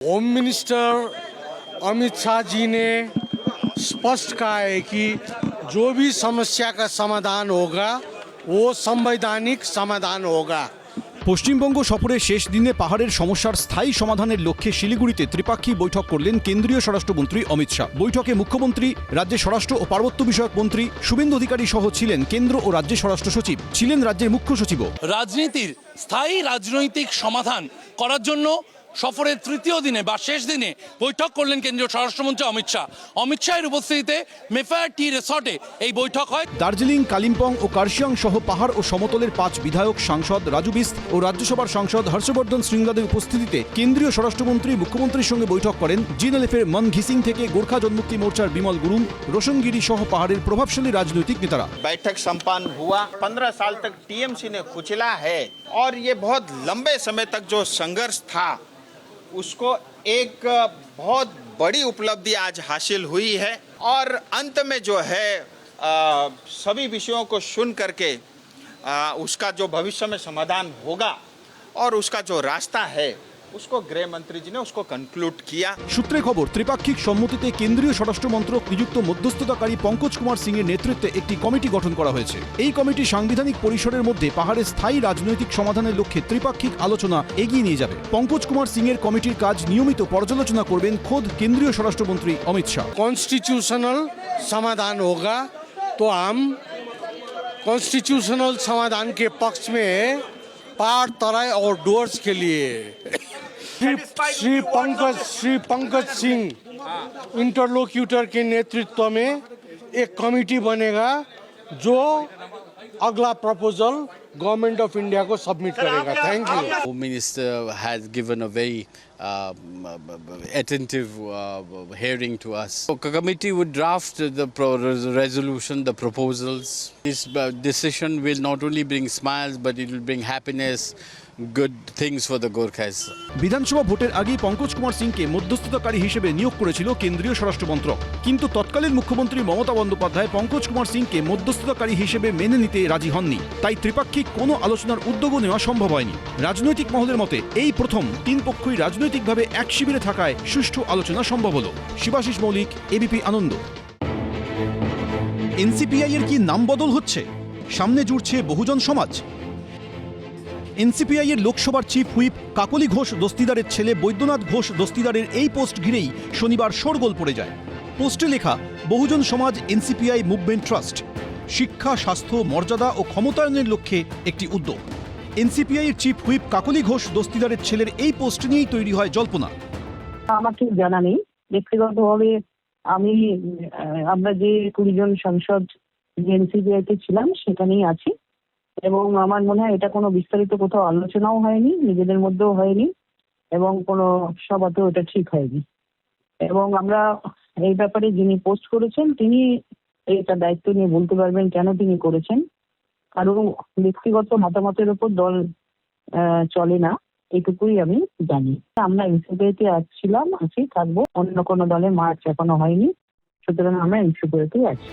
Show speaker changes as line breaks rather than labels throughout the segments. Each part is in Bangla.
होम मिनिस्टर अमित शाह जी ने स्पष्ट कहा है कि जो भी समस्या का समाधान होगा वो संवैधानिक समाधान होगा।
পশ্চিমবঙ্গ সফরের শেষ দিনে পাহাড়ের সমস্যার স্থায়ী সমাধানের লক্ষ্যে শিলিগুড়িতে ত্রিপাক্ষিক বৈঠক করলেন কেন্দ্রীয় স্বরাষ্ট্রমন্ত্রী অমিত শাহ। বৈঠকে মুখ্যমন্ত্রী, রাজ্যের স্বরাষ্ট্র ও পার্বত্য বিষয়ক মন্ত্রী শুভেন্দু অধিকারী সহ ছিলেন কেন্দ্র ও রাজ্যের স্বরাষ্ট্র সচিব, ছিলেন রাজ্যের মুখ্য সচিবও।
রাজনীতির স্থায়ী রাজনৈতিক সমাধান করার জন্য সফরের তৃতীয় দিনে বা শেষ দিনে বৈঠক করলেন কেন্দ্রীয় স্বরাষ্ট্রমন্ত্রী অমিত শাহ। অমিত শাহের উপস্থিতিতে মেফায়ার টি রিসর্টে এই বৈঠক হয়।
দার্জিলিং, কালিম্পং ও কার্শিয়াং সহ পাহাড় ও সমতলের 5 বিধায়ক, সাংসদ রাজু বিস্ত ও রাজ্যসভার সাংসদ হর্ষবর্ধন শৃঙ্গলাদের উপস্থিতিতে কেন্দ্রীয় স্বরাষ্ট্রমন্ত্রী মুখ্যমন্ত্রীর সঙ্গে বৈঠক করেন জিএনএলএফের মন ঘিসিং থেকে গোর্খা জন্মুক্তি মোর্চার বিমল গুরুং, रोशनगिरी सह पहाड़ের প্রভাবশালী রাজনৈতিক নেতারা।
बैठक संपन्न हुआ। 15 साल तक टीएमसी ने कुचला है और ये बहुत लंबे समय तक जो संघर्ष था उसको एक बहुत बड़ी उपलब्धि आज हासिल हुई है और अंत में जो है सभी विषयों को सुन करके उसका जो भविष्य में समाधान होगा और उसका जो रास्ता है उसको गृह मंत्री जी ने उसको कंक्लूड किया।
সূত্রে খবর, ত্রিপাক্ষিক সম্মতিতে কেন্দ্রীয় স্বরাষ্ট্র মন্ত্রক নিযুক্ত মধ্যস্থতাকারী পঙ্কজ কুমার সিং এর নেতৃত্বে একটি কমিটি গঠন করা হয়েছে। এই কমিটি সাংবিধানিক পরিসরের মধ্যে পাহাড়ের স্থায়ী রাজনৈতিক সমাধানের লক্ষ্যে ত্রিপাক্ষিক আলোচনা এগিয়ে নিয়ে যাবে। পঙ্কজ কুমার সিং এর কমিটির কাজ নিয়মিত পর্যালোচনা করবেন খোদ কেন্দ্রীয় স্বরাষ্ট্রমন্ত্রী অমিত শাহ।
कॉन्स्टिट्यूशनल समाधान होगा तो हम कॉन्स्टिट्यूशनल समाधान के पक्ष में पहाड़ तराई और डुअर्स के लिए श्री पंकज सिंह इंटरलोक्यूटर के नेतृत्व में एक कमेटी बनेगा जो अगला प्रपोजल गवर्नमेंट ऑफ इंडिया को सबमिट करेगा। Thank you.
Home Minister has given a very attentive hearing to us. The committee would draft the resolution, the proposals. This decision will not only bring smiles, but it will bring happiness, good things for the Gorkhas.
বিধানসভা ভোটের আগেই পঙ্কজ কুমার সিংকে মধ্যস্থতাকারী হিসেবে নিয়োগ করেছিল কেন্দ্রীয় স্বরাষ্ট্র মন্ত্রক, কিন্তু তৎকালীন মুখ্যমন্ত্রী মমতা বন্দ্যোপাধ্যায় পঙ্কজ কুমার সিংকে মধ্যস্থতাকারী হিসেবে মেনে নিতে রাজি হননি। তাই ত্রিপাক্ষিক কোনো আলোচনার উদ্যোগও নেওয়া সম্ভব হয়নি। রাজনৈতিক মহলের মতে এই প্রথম তিন পক্ষই রাজনৈতিকভাবে এক শিবিরে থাকায় সুষ্ঠু আলোচনা সম্ভব হলো। শিবাশিস মৌলিক, এবিপি আনন্দ। এনসিপিআই এর কি নাম বদল হচ্ছে? সামনে জুড়ছে বহুজন সমাজ। এনসিপিআই এর লোকসভার চিফ হুইপ কাকলি ঘোষ দস্তিদারের ছেলে বৈদ্যনাথ ঘোষ দস্তিদারের এই পোস্ট ঘিরেই শনিবার শোরগোল পড়ে যায়। পোস্টে লেখা, বহুজন সমাজ এনসিপিআই মুভমেন্ট ট্রাস্ট, শিক্ষা, স্বাস্থ্য, মর্যাদা ও ক্ষমতায়নের লক্ষ্যে একটি উদ্যোগ। এনসিপিআই এর চিফ হুইপ কাকলি ঘোষ দস্তিদারের ছেলের এই পোস্ট নিয়েই তৈরি হয় জল্পনা।
আমার ঠিক জানা নেই। ব্যক্তিগতভাবে আমরা যে 20 জন সাংসদ এনসিপিআই তে ছিলাম সেখানেই আছি এবং আমার মনে হয় এটা কোনো বিস্তারিত কোথাও আলোচনাও হয়নি, নিজেদের মধ্যেও হয়নি এবং কোনো সভাতেও এটা ঠিক হয়নি। এবং আমরা এই ব্যাপারে যিনি পোস্ট করেছেন তিনি এটা দায়িত্ব নিয়ে বলতে পারবেন কেন তিনি করেছেন। কারণ ব্যক্তিগত মতামতের উপর দল চলে না, এটুকুই আমি জানি। আমরা এনসিপিআইতে ছিলাম, আছি, থাকবো। অন্য কোনো দলে মার্চ এখনো হয়নি, সুতরাং আমরা এনসিপিআইতেই আছি।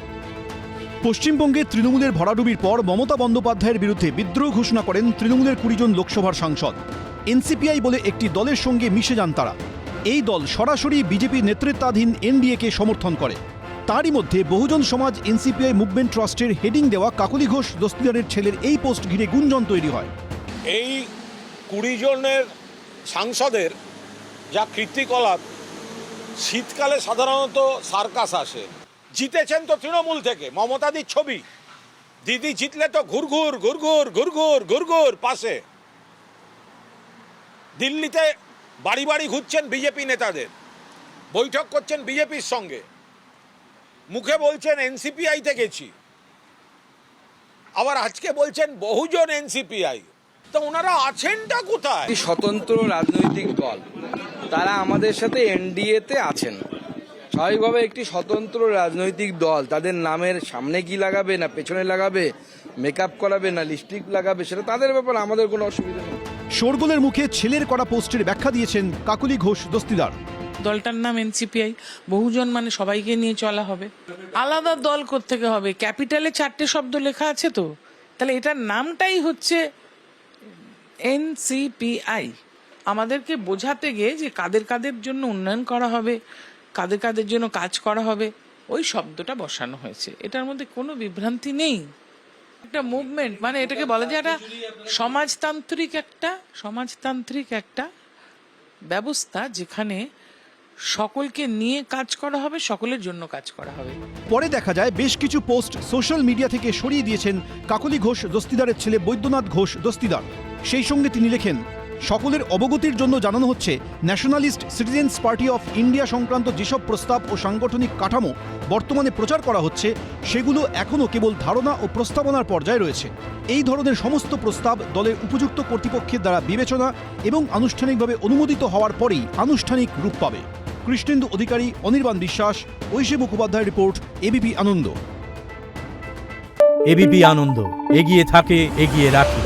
পশ্চিমবঙ্গে তৃণমূলের ভরাডুবির পর মমতা বন্দ্যোপাধ্যায়ের বিরুদ্ধে বিদ্রোহ ঘোষণা করেন তৃণমূলের 20 জন লোকসভার সাংসদ। এনসিপিআই বলে একটি দলের সঙ্গে মিশে যান তারা। এই দল সরাসরি বিজেপি নেতৃত্বাধীন এনডিএকে সমর্থন করে। তারই মধ্যে বহুজন সমাজ এনসিপিআই মুভমেন্ট ট্রাস্টের হেডিং দেওয়া কাকলি ঘোষ দস্তিদারের ছেলের এই পোস্ট ঘিরে গুঞ্জন তৈরি হয়।
এই 20 জনের সাংসদের যা কীর্তিকলাপ, শীতকালে সাধারণত সার্কাস আসে। জিতেছেন তো তৃণমূল থেকে, মমতাদির ছবি। দিদি জিতলে তো ঘুরঘুর ঘুরঘুর ঘুরঘুর ঘুরঘুর পাশে। দিল্লিতে বাড়ি বাড়ি ঘুরছেন বিজেপি নেতাদের, বৈঠক করছেন বিজেপির সঙ্গে, মুখে বলছেন এনসিপিআইতে গেছি, আবার আজকে বলছেন বহুজন এনসিপিআই। তো ওনারা আছেনটা কোথায়?
স্বতন্ত্র রাজনৈতিক দল, তারা আমাদের সাথে এনডিএতে আছেন। স্বাভাবিকভাবে একটি স্বতন্ত্র রাজনৈতিক দল তাদের নামের সামনে কি লাগাবে না পেছনে লাগাবে, মেকআপ করাবে না লিপস্টিক লাগাবে, সেটা তাদের ব্যাপার, আমাদের কোনো অসুবিধা নেই।
শোরগোলের মুখে ছেলের করা পোস্টের ব্যাখ্যা দিয়েছেন কাকলি ঘোষ দস্তিদার।
দলটার নাম এনসিপিআই, বহুজন মানে সবাইকে নিয়ে চলা হবে। আলাদা দল কোত্থেকে হবে? ক্যাপিটালে 4টে শব্দ লেখা আছে তো, তাহলে এটার নামটাই হচ্ছে এনসিপিআই। আমাদেরকে বোঝাতে গিয়ে যে কাদের কাদের জন্য উন্নয়ন করা হবে, কাদের কাদের জন্য কাজ করা হবে, ওই শব্দটা বসানো হয়েছে। এটার মধ্যে কোনো বিভ্রান্তি নেই। একটা মুভমেন্ট, মানে এটাকে বলা যায় একটা সমাজতান্ত্রিক একটা ব্যবস্থা, যেখানে সকলকে নিয়ে কাজ করা হবে, সকলের জন্য কাজ করা হবে।
পরে দেখা যায় বেশ কিছু পোস্ট সোশ্যাল মিডিয়া থেকে সরিয়ে দিয়েছেন কাকলি ঘোষ দস্তিদারের ছেলে বৈদ্যনাথ ঘোষ দস্তিদার। সেই সঙ্গে তিনি লেখেন, সকলের অবগতির জন্য জানানো হচ্ছে, nationalist citizens party of India সংক্রান্ত যেসব প্রস্তাব ও সাংগঠনিক কাঠামো বর্তমানে প্রচার করা হচ্ছে, সেগুলো এখনও কেবল ধারণা ও প্রস্তাবনার পর্যায়ে রয়েছে। এই ধরনের সমস্ত প্রস্তাব দলের উপযুক্ত কর্তৃপক্ষের দ্বারা বিবেচনা এবং আনুষ্ঠানিকভাবে অনুমোদিত হওয়ার পরেই আনুষ্ঠানিক রূপ পাবে। কৃষ্ণেন্দু অধিকারী, অনির্বাণ বিশ্বাস, ঐশী মুখোপাধ্যায় রিপোর্ট, এবিপি আনন্দ।
এবিপি আনন্দ, এগিয়ে থাকে, এগিয়ে রাখে।